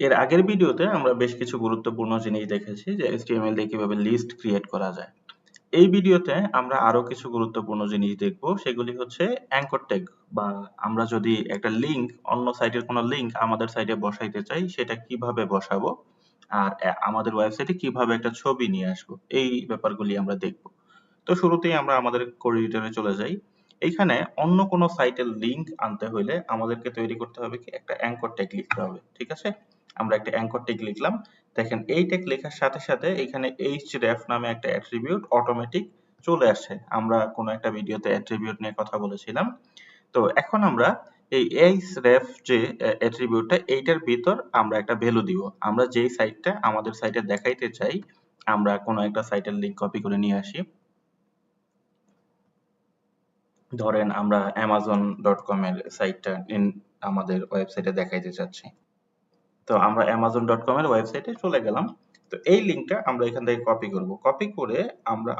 এর আগের ভিডিওতে আমরা বেশ কিছু গুরুত্বপূর্ণ জিনিস দেখেছি যে HTML দিয়ে কিভাবে লিস্ট ক্রিয়েট করা যায়। এই ভিডিওতে আমরা আরো কিছু গুরুত্বপূর্ণ জিনিস দেখব, সেগুলি হচ্ছে অ্যাঙ্কর ট্যাগ, বা আমরা যদি একটা লিংক, অন্য সাইটের কোনো লিংক আমাদের সাইটে বসাইতে চাই সেটা কিভাবে বসাবো, আর আমাদের ওয়েবসাইটে কিভাবে একটা ছবি নিয়ে আসবো, এই ব্যাপারগুলি আমরা দেখব। তো শুরুতেই আমরা আমাদের কোড এডিটরে চলে যাই। এইখানে অন্য কোনো সাইটের লিংক আনতে হলে আমাদেরকে তৈরি করতে হবে কি, একটা অ্যাঙ্কর ট্যাগ লিখতে হবে। ঠিক আছে, আমরা একটা অ্যাঙ্কর ট্যাগ লিখলাম। দেখেন এই ট্যাগ লেখার সাথে সাথে এখানে href নামে একটা অ্যাট্রিবিউট অটোমেটিক চলে আসে। আমরা কোনো একটা ভিডিওতে অ্যাট্রিবিউট নিয়ে কথা বলেছিলাম। তো এখন আমরা এই href যে অ্যাট্রিবিউটটা, এইটার ভিতর আমরা একটা ভ্যালু দিব। আমরা যেই সাইটটা আমাদের সাইটে দেখাইতে চাই, আমরা কোনো একটা সাইটের লিংক কপি করে নিয়ে আসি। ধরেন আমরা amazon.com এর সাইটটা আমাদের ওয়েবসাইটে দেখাইতে চাচ্ছি। তো আমরা amazon.com এর ওয়েবসাইটে চলে গেলাম। তো এই লিংকটা আমরা এখান থেকে কপি করব। কপি করে আমরা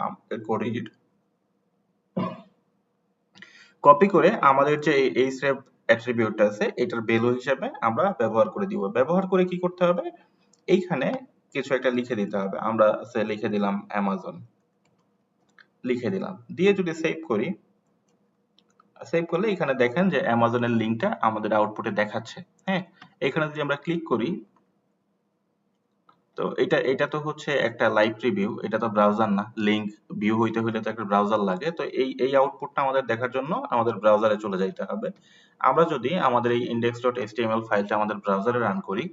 আমাদের যে এই href অ্যাট্রিবিউটটা আছে এটার ভ্যালু হিসেবে আমরা ব্যবহার করে দিব। ব্যবহার করে কি করতে হবে, এইখানে কিছু একটা লিখে দিতে হবে। আমরা লিখে দিলাম amazon, লিখে দিলাম, দিয়ে যদি সেভ করি, সেভ করলে এখানে দেখেন যে অ্যামাজনের লিংকটা আমাদের আউটপুটে দেখাচ্ছে। হ্যাঁ, এখানে যদি আমরা ক্লিক করি, তো এটা তো হচ্ছে একটা লাইভ প্রিভিউ, এটা তো ব্রাউজার না। লিংক ভিউ হইতে হলে তো একটা ব্রাউজার লাগে। তো এই আউটপুটটা আমাদের দেখার জন্য আমাদের ব্রাউজারে চলে যাইতে হবে। আমরা যদি আমাদের এই index.html ফাইলটা আমাদের ব্রাউজারে রান করি,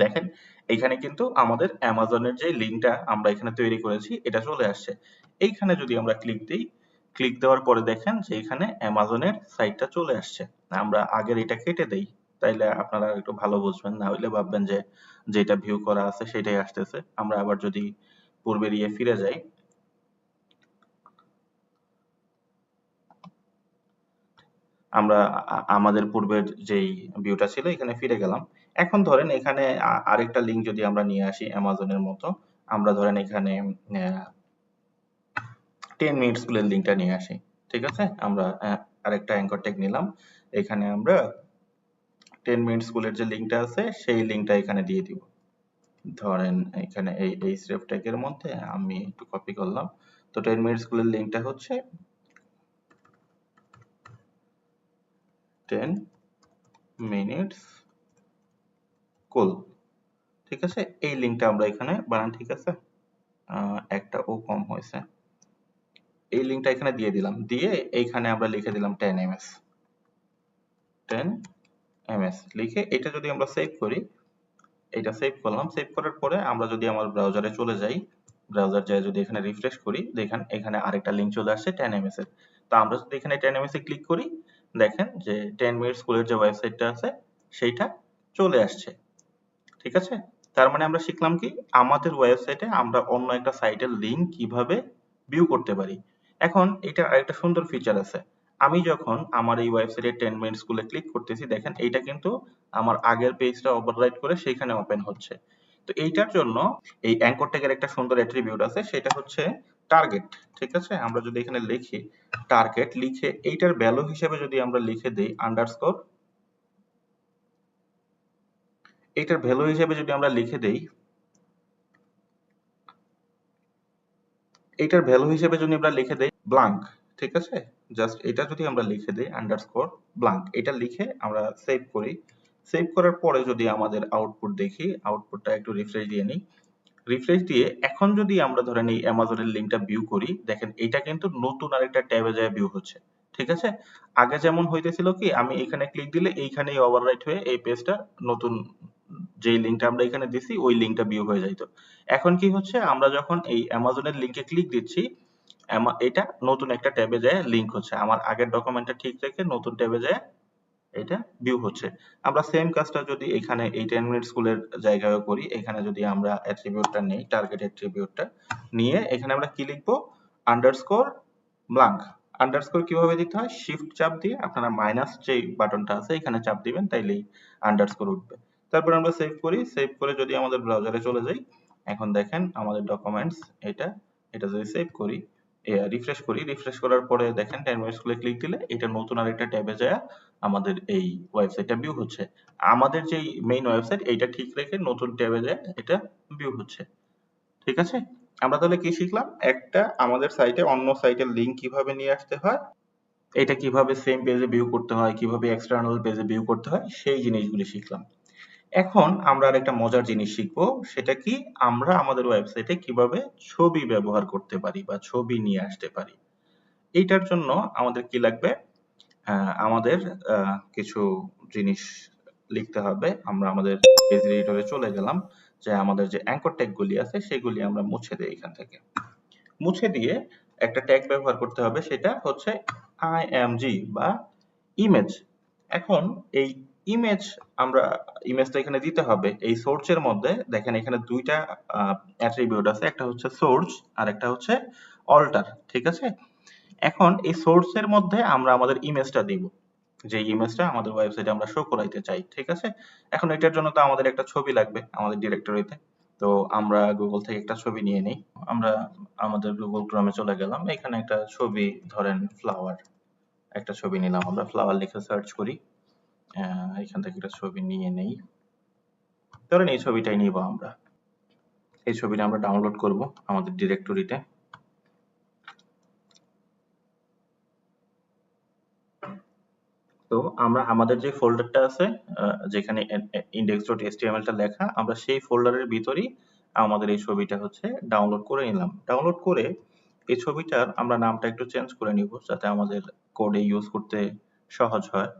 দেখেন এইখানে কিন্তু আমাদের অ্যামাজনের যে লিংকটা আমরা এখানে তৈরি করেছি এটা চলে আসছে। এইখানে যদি আমরা ক্লিক দিই, ক্লিক দেওয়ার পরে দেখেন যে এখানে অ্যামাজনের সাইটটা চলে আসছে। আমরা আগের এটা কেটে দেই, তাইলে আপনারা একটু ভালো বুঝবেন, না হইলে ভাববেন যে যেটা ভিউ করা আছে সেটাই আসতেছে। আমরা আবার যদি পূর্বের ফিরে যাই, আমরা আমাদের পূর্বের যেই ভিউটা ছিল এখানে ফিরে গেলাম। এখন ধরেন এখানে আরেকটা লিংক যদি আমরা নিয়ে আসি অ্যামাজনের মতো, আমরা ধরেন এখানে 10 মিনিট স্কুলের লিংকটা নিয়ে আসি। ঠিক আছে, আমরা আরেকটা অ্যাঙ্কর ট্যাগ নিলাম। এখানে আমরা 10 মিনিট স্কুলের যে লিংকটা আছে সেই লিংকটা এখানে দিয়ে দিব। ধরেন এখানে এই href ট্যাগের মধ্যে আমি একটু কপি করলাম। তো 10 মিনিট স্কুলের লিংকটা হচ্ছে 10 মিনিটস স্কুল। ঠিক আছে, এই লিংকটা আমরা এখানে বানান। ঠিক আছে, একটা ও কম হয়েছে। এই লিংকটা এখানে দিয়ে দিলাম, দিয়ে এইখানে আমরা লিখে দিলাম 10 ms, 10 ms লিখে এটা যদি আমরা সেভ করি, এটা সেভ করলাম। সেভ করার পরে আমরা যদি আমার ব্রাউজারে চলে যাই, ব্রাউজার যায় যদি এখানে রিফ্রেশ করি, দেখেন এখানে আরেকটা লিংক চলে আসছে 10 ms এর। তো আমরা যদি এখানে 10 ms এ ক্লিক করি, দেখেন যে 10 মিনিট স্কুলের যে ওয়েবসাইটটা আছে সেইটা চলে আসছে। ঠিক আছে, তার মানে আমরা শিখলাম কি, আমাদের ওয়েবসাইটে আমরা অন্য একটা সাইটের লিংক কিভাবে ভিউ করতে পারি। এখন এটার আরেকটা সুন্দর ফিচার আছে। আমি যখন আমার এই ওয়েবসাইটে 10 মিনিট স্কুলে ক্লিক করতেছি, দেখেন এইটা কিন্তু আমার আগের পেজটা ওভাররাইট করে সেখানে ওপেন হচ্ছে। তো এইটার জন্য এই অ্যাঙ্কর ট্যাগের একটা সুন্দর অ্যাট্রিবিউট আছে, সেটা হচ্ছে টার্গেট। ঠিক আছে, আমরা যদি এখানে লিখি টার্গেট, লিখে এইটার ভ্যালু হিসেবে যদি আমরা লিখে দেই আন্ডারস্কোর, এইটার ভ্যালু হিসেবে যদি আমরা লিখে দেই, এইটার ভ্যালু হিসেবে যদি আমরা লিখে দেই ব্লাঙ্ক। ঠিক আছে, জাস্ট এটা যদি আমরা লিখে দেই আন্ডারস্কোর ব্লাঙ্ক, এটা লিখে আমরা সেভ করি। সেভ করার পরে যদি আমাদের আউটপুট দেখি, আউটপুটটা একটু রিফ্রেশ দিয়ে নিই। রিফ্রেশ দিয়ে এখন যদি আমরা ধরেন এই অ্যামাজনের লিংকটা ভিউ করি, দেখেন এটা কিন্তু নতুন আরেকটা ট্যাবে যায় ভিউ হচ্ছে। ঠিক আছে, আগে যেমন হইতেছিল কি, আমি এখানে ক্লিক দিলে এইখানেই ওভাররাইট হয়ে এই পেজটা নতুন যেই লিংকটা আমরা এখানে দিছি ওই লিংকটা ভিউ হয়ে যাইতো। এখন কি হচ্ছে, আমরা যখন এই অ্যামাজনের লিংকে ক্লিক দিচ্ছি, এটা নতুন একটা ট্যাবে যায় লিংক হচ্ছে। আমার আগের ডকুমেন্টটা ঠিক রেখে নতুন ট্যাবে যায় এটা ভিউ হচ্ছে। আমরা সেম কাজটা যদি এখানে এই 10 মিনিট স্কুলের জায়গায়ও করি, এখানে যদি আমরা অ্যাট্রিবিউটটা নেই, টার্গেট অ্যাট্রিবিউটটা নিয়ে এখানে আমরা কি লিখবো, আন্ডারস্কোর ব্লাঙ্ক। আন্ডারস্কোর কিভাবে দিতে হয়, শিফট চাপ দিয়ে আপনারা মাইনাস যে বাটনটা আছে এখানে চাপ দিবেন, তাইলেই আন্ডারস্কোর উঠবে। তারপর আমরা সেভ করি, সেভ করে যদি আমাদের ব্রাউজারে চলে যাই, এখন দেখেন আমাদের ডকুমেন্টস এটা, এটা যদি সেভ করি, রিফ্রেশ করি, রিফ্রেশ করার পরে দেখেন 10 মিনিটস ক্লিক দিলে এটা নতুন আরেকটা ট্যাবে যায় আমাদের এই ওয়েবসাইটটা ভিউ হচ্ছে। আমাদের যেই মেইন ওয়েবসাইট এইটা ঠিক রেখে নতুন ট্যাবে যায় এটা ভিউ হচ্ছে। ঠিক আছে? আমরা তাহলে কি শিখলাম? একটা আমাদের সাইটে অন্য সাইটের লিংক কিভাবে নিয়ে আসতে হয়, এটা কিভাবে সেম পেজে ভিউ করতে হয়, কিভাবে এক্সটার্নাল পেজে ভিউ করতে হয় সেই জিনিসগুলি শিখলাম। এখন আমরা আরেকটা মজার জিনিস শিখবো, সেটা কি? আমরা আমাদের ওয়েবসাইটে কিভাবে ছবি ব্যবহার করতে পারি বা ছবি নিয়ে আসতে পারি। এইটার জন্য আমাদের কি লাগবে? আমাদের কিছু জিনিস লিখতে হবে। আমরা আমাদের পেজ এডিটরে চলে গেলাম, যে আমাদের যে অ্যাঙ্কর ট্যাগ গুলি আছে সেগুলি আমরা মুছে দেই এখান থেকে। মুছে দিয়ে একটা ট্যাগ ব্যবহার করতে হবে, সেটা হচ্ছে img বা ইমেজ। এখন এই ইমেজ আমরা ইমেজটা এখানে দিতে হবে। এই সোর্সের মধ্যে দেখেন এখানে দুইটা অ্যাট্রিবিউট আছে, একটা হচ্ছে সোর্স আর একটা হচ্ছে অল্টার। ঠিক আছে? এখন এই সোর্সের মধ্যে আমরা আমাদের ইমেজটা দিব, যে ইমেজটা আমাদের ওয়েবসাইটে আমরা শো করাইতে চাই। ঠিক আছে? এখন এটার জন্য তো আমাদের একটা ছবি লাগবে আমাদের ডিরেক্টরিতে। তো আমরা গুগল থেকে একটা ছবি নিয়ে নেই। আমরা আমাদের গুগল ক্রোমে চলে গেলাম, এখানে একটা ছবি ধরেন ফ্লাওয়ার, একটা ছবি নিলাম, আমরা ফ্লাওয়ার লিখে সার্চ করি। এখান থেকে একটা ছবি নিয়ে নেই, ধরেন এই ছবিটাই নিব আমরা। এই ছবিটা আমরা ডাউনলোড করব আমাদের ডিরেক্টরিতে। তো আমরা আমাদের যে ফোল্ডারটা আছে, যেখানে index.html টা লেখা, আমরা সেই ফোল্ডারের ভিতরেই আমাদের এই ছবিটা হচ্ছে ডাউনলোড করে নিলাম। ডাউনলোড করে এই ছবিটার আমরা নামটা একটু চেঞ্জ করে নিব, যাতে আমাদের কোডে ইউজ করতে সহজ হয়।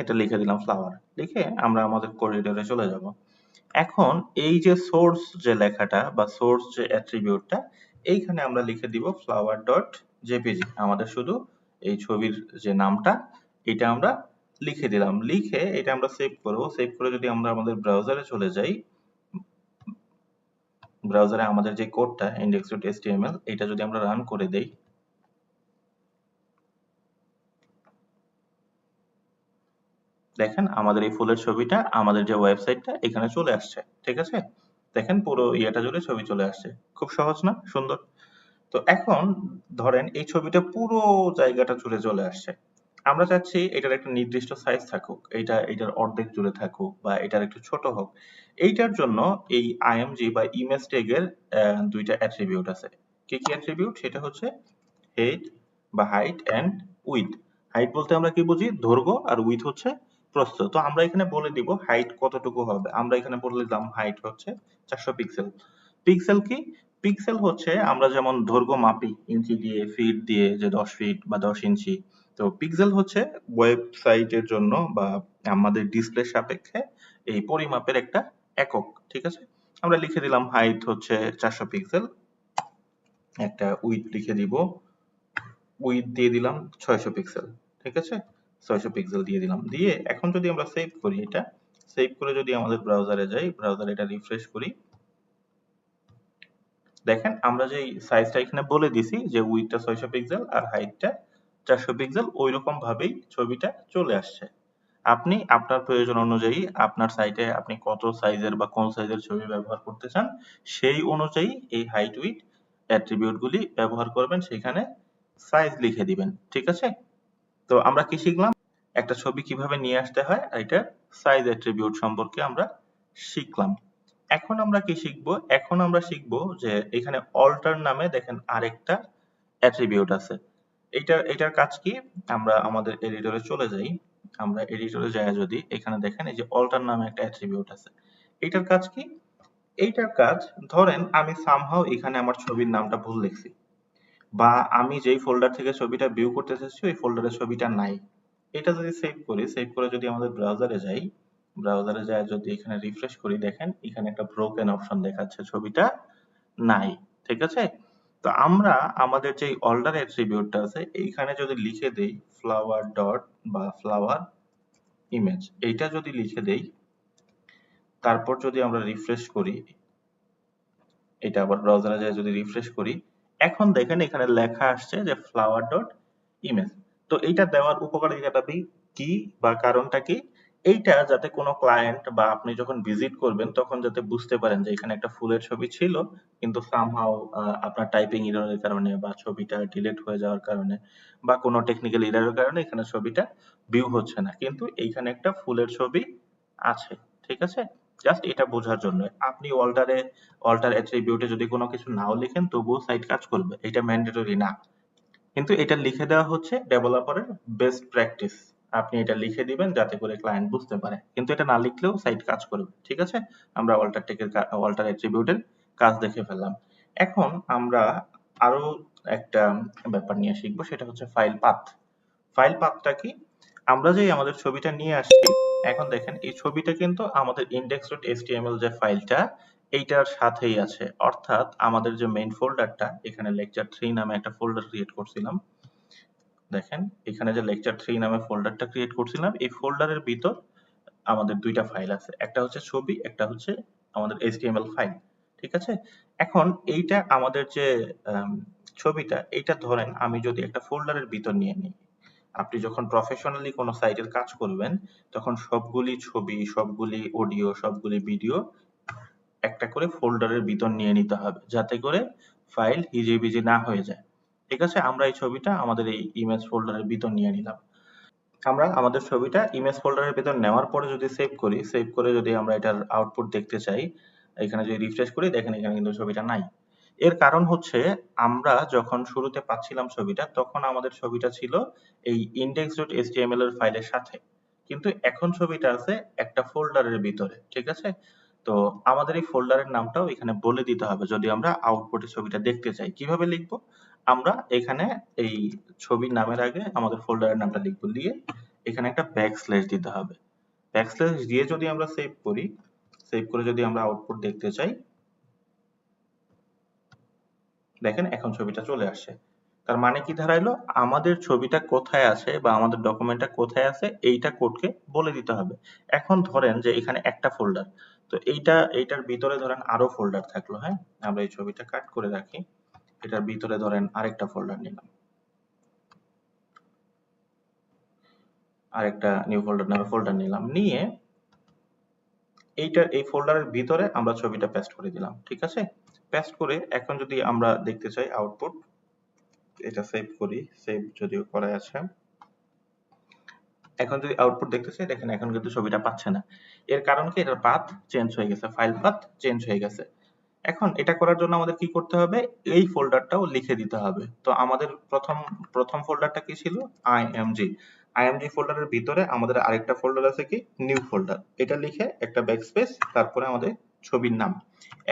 এটা লিখে দিলাম ফ্লাওয়ার। লিখে আমরা আমাদের কোড এডিটরে চলে যাব। এখন এই যে সোর্স যে লেখাটা বা সোর্স যে অ্যাট্রিবিউটটা, এইখানে আমরা লিখে দিব flower.jpg। আমাদের শুধু এই ছবির যে নামটা এটা আমরা লিখে দিলাম। লিখে এটা আমরা সেভ করব। সেভ করে যদি আমরা আমাদের ব্রাউজারে চলে যাই, ব্রাউজারে আমাদের যে কোডটা index.html এটা যদি আমরা রান করে দেই, দেখেন আমাদের এই ফুলের ছবিটা আমাদের যে ওয়েবসাইটটা এখানে চলে আসছে। ঠিক আছে? দেখেন পুরো ইয়েটা জুড়ে ছবি চলে আসছে। খুব সহজ না? সুন্দর। তো এখন ধরেন এই ছবিটা পুরো জায়গাটা জুড়ে চলে আসছে। আমরা চাচ্ছি এটার একটা নির্দিষ্ট সাইজ থাকুক, এটার অর্ধেক জুড়ে থাকুক বা এটার একটু ছোট হোক। এইটার জন্য এই img বা ইমেজ ট্যাগের দুইটা অ্যাট্রিবিউট আছে। কি কি অ্যাট্রিবিউট? সেটা হচ্ছে height বা হাইট এন্ড উইডথ। হাইট বলতে আমরা কি বুঝি? দৈর্ঘ্য, আর উইডথ হচ্ছে প্রস্থ। তো আমরা এখানে বলে দিব হাইট কতটুকু হবে। আমরা এখানে বলে দিলাম হাইট হচ্ছে 400 পিক্সেল। পিক্সেল কি? পিক্সেল হচ্ছে আমরা যেমন দৈর্ঘ্য মাপি ইঞ্চি দিয়ে, ফিট দিয়ে, যে 10 ফিট বা 10 ইঞ্চি। তো পিক্সেল হচ্ছে ওয়েবসাইটের জন্য বা আমাদের ডিসপ্লে সাপেক্ষে এই পরিমাপের একটা একক। ঠিক আছে? আমরা লিখে দিলাম হাইট হচ্ছে 400 পিক্সেল, একটা উইডথ লিখে দিব, উইডথ দিয়ে দিলাম 600 পিক্সেল। ঠিক আছে? 600 পিক্সেল দিয়ে দিলাম। দিয়ে এখন যদি আমরা সেভ করি, এটা সেভ করে যদি আমাদের ব্রাউজারে যাই, ব্রাউজারে এটা রিফ্রেশ করি, দেখেন আমরা যে সাইজটা এখানে বলে দিছি যে উইডথটা 600 পিক্সেল আর হাইটটা 400 পিক্সেল, ওইরকম ভাবেই ছবিটা চলে আসছে। আপনি আপনার প্রয়োজন অনুযায়ী আপনার সাইটে আপনি কত সাইজের বা কোন সাইজের ছবি ব্যবহার করতে চান, সেই অনুযায়ী এই হাইট উইডথ অ্যাট্রিবিউট গুলি ব্যবহার করবেন, সেখানে সাইজ লিখে দিবেন। ঠিক আছে? তো আমরা কি শিখলাম? একটা ছবি কিভাবে নিয়ে আসতে হয় আর এটার সাইজ অ্যাট্রিবিউট সম্পর্কে আমরা শিখলাম। এখন আমরা কি শিখবো? এখন আমরা শিখবো যে এখানে অল্টার নামে দেখেন আরেকটা অ্যাট্রিবিউট আছে। এটার কাজ কি? আমরা আমাদের এডিটরে চলে যাই। আমরা এডিটরে যাইয়া যদি এখানে দেখেন এই যে অল্টার নামে একটা অ্যাট্রিবিউট আছে। এটার কাজ কি? এইটার কাজ, ধরেন আমি সামহাউ এখানে আমার ছবির নামটা ভুল লিখছি, বা আমি যেই ফোল্ডার থেকে ছবিটা ভিউ করতে চাচ্ছি ওই ফোল্ডারে ছবিটা নাই। এটা যদি সেভ করি, সেভ করে যদি আমাদের ব্রাউজারে যাই, ব্রাউজারে যায় যদি এখানে রিফ্রেশ করি, দেখেন এখানে একটা ব্রোকেন অপশন দেখাচ্ছে, ছবিটা নাই। ঠিক আছে? তো আমরা আমাদের যে অল্টার অ্যাট্রিবিউটটা আছে এইখানে যদি লিখে দেই ফ্লাওয়ার ডট বা ফ্লাওয়ার ইমেজ, এইটা যদি লিখে দেই, তারপর যদি আমরা রিফ্রেশ করি, এটা আবার ব্রাউজারে যায় যদি রিফ্রেশ করি, এখন দেখেন এখানে লেখা আসছে যে ফ্লাওয়ার ডট ইমেজ। তো এইটা দেওয়ার উপকারিতাটা কি বা কারণটা কি? এইটা যাতে কোনো ক্লায়েন্ট বা আপনি যখন ভিজিট করবেন তখন যাতে বুঝতে পারেন যে এখানে একটা ফুলের ছবি ছিল, কিন্তু সামহাউ আপনার টাইপিং এররের কারণে বা ছবিটা ডিলিট হয়ে যাওয়ার কারণে বা কোনো টেকনিক্যাল এররের কারণে এখানে ছবিটা ভিউ হচ্ছে না, কিন্তু এইখানে একটা ফুলের ছবি আছে। ঠিক আছে, জাস্ট এটা বোঝার জন্য আপনি অল্টার অ্যাট্রিবিউটে যদি কোনো কিছু নাও লিখেন তবুও সাইট কাজ করবে, এটা ম্যান্ডেটরি না, কিন্তু এটা লিখে দেওয়া হচ্ছে ডেভেলপারের বেস্ট প্র্যাকটিস। আপনি এটা লিখে দিবেন যাতে করে ক্লায়েন্ট বুঝতে পারে, কিন্তু এটা না লিখলেও সাইট কাজ করবে। ঠিক আছে, আমরা অল্টার অ্যাট্রিবিউটের কাজ দেখে ফেললাম। এখন আমরা আরো একটা ব্যাপার নিয়ে শিখবো, সেটা হচ্ছে ফাইল পাথ। ফাইল পাথটা কি? আমরা যে আমাদের ছবিটা নিয়ে আসছি, এখন দেখেন এই ছবিটা কিন্তু আমাদের index.html যে ফাইলটা এইটার সাথেই আছে, অর্থাৎ আমাদের যে মেইন ফোল্ডারটা, এখানে লেকচার 3 নামে একটা ফোল্ডার ক্রিয়েট করছিলাম। দেখেন এখানে যে লেকচার 3 নামে ফোল্ডারটা ক্রিয়েট করছিলাম, এই ফোল্ডারের ভিতর আমাদের দুইটা ফাইল আছে, একটা হচ্ছে ছবি, একটা হচ্ছে আমাদের HTML ফাইল। ঠিক আছে, এখন এইটা আমাদের যে ছবিটা, এইটা ধরেন আমি যদি একটা ফোল্ডারের ভিতর নিয়ে নিই, আপনি যখন প্রফেশনালি কোনো সাইটের কাজ করবেন তখন সবগুলি ছবি, সবগুলি অডিও, সবগুলি ভিডিও একটা করে ফোল্ডারের ভিতর নিয়ে নিতে হবে, যাতে করে ফাইল হিজিবিজি না হয়ে যায়। ঠিক আছে, আমরা এই ছবিটা আমাদের এই ইমেজ ফোল্ডারের ভিতর নিয়ে নিলাম। আমরা আমাদের ছবিটা ইমেজ ফোল্ডারের ভিতর নেওয়ার পরে যদি সেভ করি, সেভ করে যদি আমরা এটার আউটপুট দেখতে চাই, এখানে যদি রিফ্রেশ করি, দেখেন এখানে কিন্তু ছবিটা নাই। এর কারণ হচ্ছে আমরা যখন শুরুতে পাচ্ছিলাম ছবিটা, তখন আমাদের ছবিটা ছিল এই index.html এর ফাইলের সাথে, কিন্তু এখন ছবিটা আছে একটা ফোল্ডারের ভিতরে। ঠিক আছে, তো আমাদের এই ফোল্ডারের নামটাও এখানে বলে দিতে হবে যদি আমরা আউটপুটে ছবিটা দেখতে চাই। কিভাবে লিখবো? আমরা এখানে এই ছবির নামের আগে আমাদের ফোল্ডারের নামটা লিখবো, দিয়ে এখানে একটা ব্যাকস্ল্যাশ দিতে হবে। ব্যাকস্ল্যাশ দিয়ে যদি আমরা সেভ করি, সেভ করে যদি আমরা আউটপুট দেখতে চাই, দেখেন এখন ছবিটা চলে আসছে। তার মানে কি দাঁড়াইলো? আমাদের ছবিটা কোথায় আছে বা আমাদের ডকুমেন্টটা কোথায় আছে এইটা কোডকে বলে দিতে হবে। এখন ধরেন যে এখানে একটা ফোল্ডার, তো এইটার ভিতরে ধরেন আরো ফোল্ডার থাকলো। হ্যাঁ, আমরা এই ছবিটা কাট করে রাখি, এটার ভিতরে ধরেন আরেকটা ফোল্ডার নিলাম, আরেকটা নিউ ফোল্ডার নামে ফোল্ডার নিলাম, নিয়ে এই ফোল্ডারের ভিতরে আমরা ছবিটা পেস্ট করে দিলাম। ঠিক আছে, পেস্ট করে এখন যদি আমরা দেখতে চাই আউটপুট, এটা সেভ করি, সেভ যদিও করা আছে, এখন যদি আউটপুট দেখতে চাই, দেখেন এখন কিন্তু ছবিটা পাচ্ছে না। এর কারণ কি? এটার পাথ চেঞ্জ হয়ে গেছে, ফাইল পাথ চেঞ্জ হয়ে গেছে। এখন এটা করার জন্য আমাদের কি করতে হবে? এই ফোল্ডারটাও লিখে দিতে হবে। তো আমাদের প্রথম ফোল্ডারটা কি ছিল? আইএমজি। আইএমজি ফোল্ডারের ভিতরে আমাদের আরেকটা ফোল্ডার আছে কি? New folder. এটা লিখে একটা ব্যাকস্পেস, তারপরে আমাদের ছবির নাম।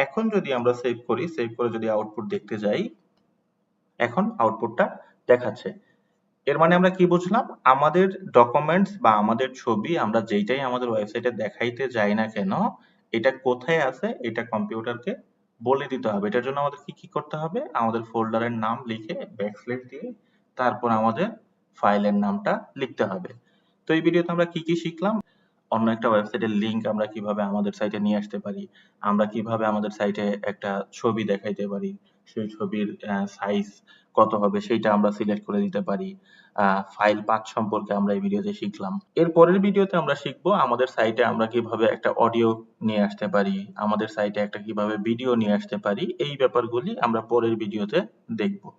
এখন যদি আমরা সেভ করি, সেভ করে যদি আউটপুট দেখতে যাই, এখন আউটপুটটা দেখাচ্ছে। এর মানে আমরা কি বুঝলাম? আমাদের ডকুমেন্টস বা আমাদের ছবি আমরা যেইটাই আমাদের ওয়েবসাইটে দেখাইতে যাই না কেন, এটা কোথায় আছে এটা কম্পিউটারকে বলে দিতে হবে। এটার জন্য আমাদের কি কি করতে হবে? আমাদের ফোল্ডারের নাম লিখে ব্যাকস্ল্যাশ দিয়ে তারপর আমাদের ফাইলের নামটা লিখতে হবে। তো এই ভিডিওতে আমরা কি কি শিখলাম? অন্য একটা ওয়েবসাইটের লিংক আমরা কিভাবে আমাদের সাইটে নিয়ে আসতে পারি, আমরা কিভাবে আমাদের সাইটে একটা ছবি দেখাইতে পারি, সেই ছবির সাইজ কত হবে সেইটা আমরা সিলেক্ট করে দিতে পারি। ফাইল পাথ সম্পর্কে আমরা এই ভিডিওতে শিখলাম। এর পরের ভিডিওতে আমরা শিখবো আমাদের সাইটে আমরা কিভাবে একটা অডিও নিয়ে আসতে পারি, আমাদের সাইটে একটা কিভাবে ভিডিও নিয়ে আসতে পারি, এই ব্যাপারগুলি আমরা পরের ভিডিওতে দেখবো।